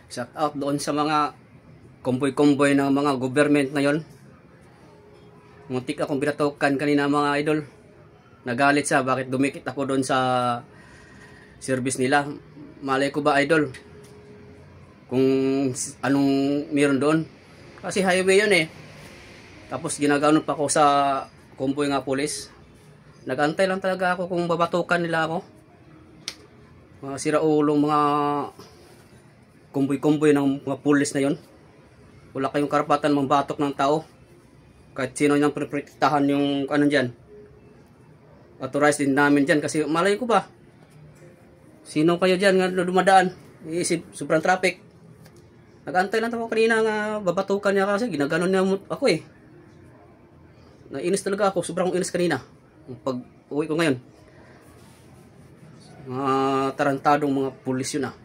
Shout out doon sa mga kumboy-kumboy ng mga government na yon. Muntik akong binatukan kanina mga idol. Nagalit siya bakit dumikit ako doon sa service nila. Malay ko ba idol kung anong meron doon. Kasi highway yun eh. Tapos ginaganon pa ako sa kumboy nga pulis. Nagantay lang talaga ako kung babatukan nila ako. Mga siraulong mga kumboy-kumboy ng mga pulis na yon. Wala kayong karapatan mambatok ng tao. Kahit sino niyang pripritahan yung ano dyan. Authorized din namin dyan kasi malay ko ba. Sino kayo dyan nga dumadaan? Iisip, sobrang traffic. Nagantay lang ako kanina nga babatukan niya kasi ginaganon niya ako eh. Nainis talaga ako, sobrang inis kanina. Pag uwi ko ngayon. Mga tarantadong mga pulis yun ah.